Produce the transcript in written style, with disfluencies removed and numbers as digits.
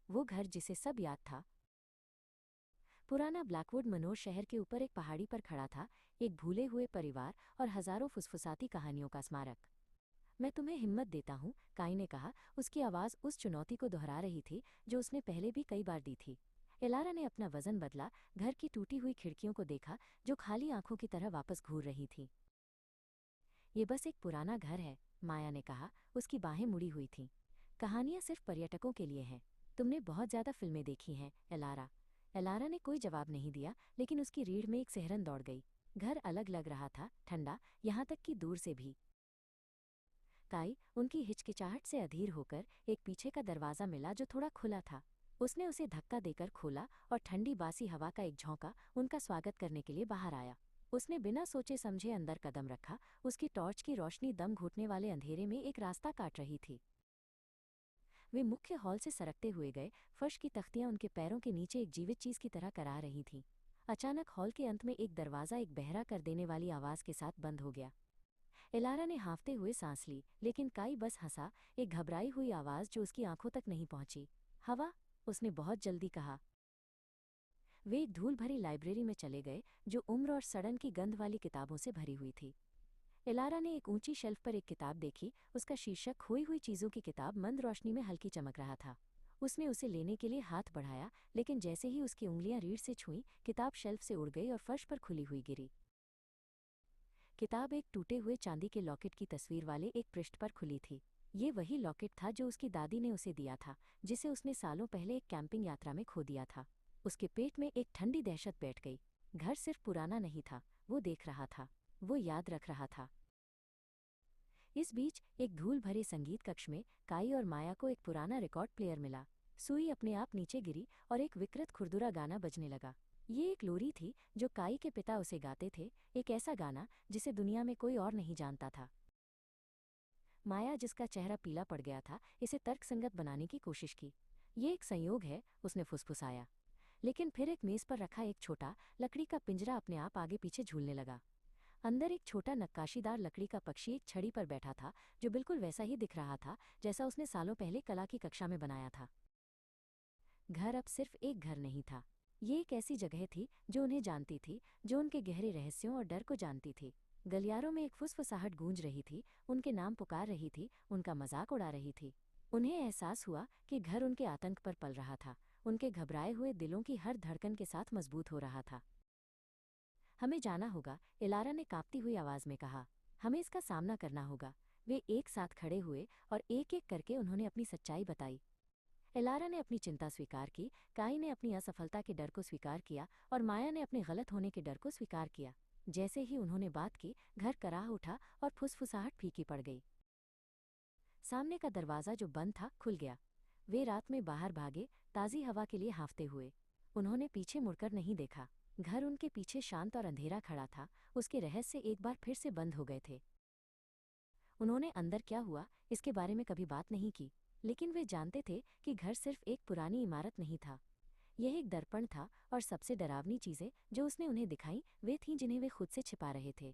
वो घर जिसे सब याद था। पुराना ब्लैकवुड मनोर शहर के ऊपर एक पहाड़ी पर खड़ा था, एक भूले हुए परिवार और हजारों फुसफुसाती कहानियों का स्मारक। मैं तुम्हें हिम्मत देता हूँ, काई ने कहा। उसकी आवाज़ उस चुनौती को दोहरा रही थी जो उसने पहले भी कई बार दी थी। एलारा ने अपना वजन बदला, घर की टूटी हुई खिड़कियों को देखा जो खाली आंखों की तरह वापस घूर रही थी। ये बस एक पुराना घर है, माया ने कहा। उसकी बाहें मुड़ी हुई थीं। कहानियां सिर्फ पर्यटकों के लिए हैं। तुमने बहुत ज़्यादा फिल्में देखी हैं, एलारा। एलारा ने कोई जवाब नहीं दिया, लेकिन उसकी रीढ़ में एक सिहरन दौड़ गई। घर अलग लग रहा था, ठंडा, यहाँ तक कि दूर से भी। काई उनकी हिचकिचाहट से अधीर होकर एक पीछे का दरवाज़ा मिला जो थोड़ा खुला था। उसने उसे धक्का देकर खोला और ठंडी बासी हवा का एक झोंका उनका स्वागत करने के लिए बाहर आया। उसने बिना सोचे समझे अंदर कदम रखा। उसकी टॉर्च की रोशनी दम घुटने वाले अंधेरे में एक रास्ता काट रही थी। वे मुख्य हॉल से सरकते हुए गए। फर्श की तख्तियां उनके पैरों के नीचे एक जीवित चीज की तरह करा रही थीं। अचानक हॉल के अंत में एक दरवाज़ा एक बहरा कर देने वाली आवाज़ के साथ बंद हो गया। एलारा ने हाँफते हुए सांस ली, लेकिन काई बस हंसा, एक घबराई हुई आवाज़ जो उसकी आंखों तक नहीं पहुंची। हवा, उसने बहुत जल्दी कहा। वे एक धूल भरी लाइब्रेरी में चले गए जो उम्र और सड़न की गंध वाली किताबों से भरी हुई थी। एलारा ने एक ऊंची शेल्फ पर एक किताब देखी। उसका शीर्षक खोई हुई चीज़ों की किताब मंद रोशनी में हल्की चमक रहा था। उसने उसे लेने के लिए हाथ बढ़ाया, लेकिन जैसे ही उसकी उंगलियां रीढ़ से छुईं, किताब शेल्फ से उड़ गई और फर्श पर खुली हुई गिरी। किताब एक टूटे हुए चांदी के लॉकेट की तस्वीर वाले एक पृष्ठ पर खुली थी। ये वही लॉकेट था जो उसकी दादी ने उसे दिया था, जिसे उसने सालों पहले एक कैंपिंग यात्रा में खो दिया था। उसके पेट में एक ठंडी दहशत बैठ गई। घर सिर्फ पुराना नहीं था, वो देख रहा था, वो याद रख रहा था। इस बीच एक धूल भरे संगीत कक्ष में काई और माया को एक पुराना रिकॉर्ड प्लेयर मिला। सुई अपने आप नीचे गिरी और एक विकृत खुरदुरा गाना बजने लगा। ये एक लोरी थी जो काई के पिता उसे गाते थे, एक ऐसा गाना जिसे दुनिया में कोई और नहीं जानता था। माया, जिसका चेहरा पीला पड़ गया था, इसे तर्कसंगत बनाने की कोशिश की। ये एक संयोग है, उसने फुसफुसाया। लेकिन फिर एक मेज पर रखा एक छोटा लकड़ी का पिंजरा अपने आप आगे पीछे झूलने लगा। अंदर एक छोटा नक्काशीदार लकड़ी का पक्षी एक छड़ी पर बैठा था, जो बिल्कुल वैसा ही दिख रहा था जैसा उसने सालों पहले कला की कक्षा में बनाया था। घर अब सिर्फ एक घर नहीं था। ये एक ऐसी जगह थी जो उन्हें जानती थी, जो उनके गहरे रहस्यों और डर को जानती थी। गलियारों में एक फुसफुसाहट गूंज रही थी, उनके नाम पुकार रही थी, उनका मजाक उड़ा रही थी। उन्हें एहसास हुआ कि घर उनके आतंक पर पल रहा था, उनके घबराए हुए दिलों की हर धड़कन के साथ मजबूत हो रहा था। हमें जाना होगा, एलारा ने कांपती हुई आवाज में कहा। हमें इसका सामना करना होगा। वे एक साथ खड़े हुए और एक एक करके उन्होंने अपनी सच्चाई बताई। एलारा ने अपनी चिंता स्वीकार की, काई ने अपनी असफलता के डर को स्वीकार किया और माया ने अपने गलत होने के डर को स्वीकार किया। जैसे ही उन्होंने बात की, घर कराह उठा और फुसफुसाहट फीकी पड़ गई। सामने का दरवाज़ा जो बंद था खुल गया। वे रात में बाहर भागे, ताज़ी हवा के लिए हाँफते हुए। उन्होंने पीछे मुड़कर नहीं देखा। घर उनके पीछे शांत और अंधेरा खड़ा था, उसके रहस्य एक बार फिर से बंद हो गए थे। उन्होंने अंदर क्या हुआ इसके बारे में कभी बात नहीं की, लेकिन वे जानते थे कि घर सिर्फ एक पुरानी इमारत नहीं था। यह एक दर्पण था, और सबसे डरावनी चीज़ें जो उसने उन्हें दिखाईं वे थीं जिन्हें वे खुद से छिपा रहे थे।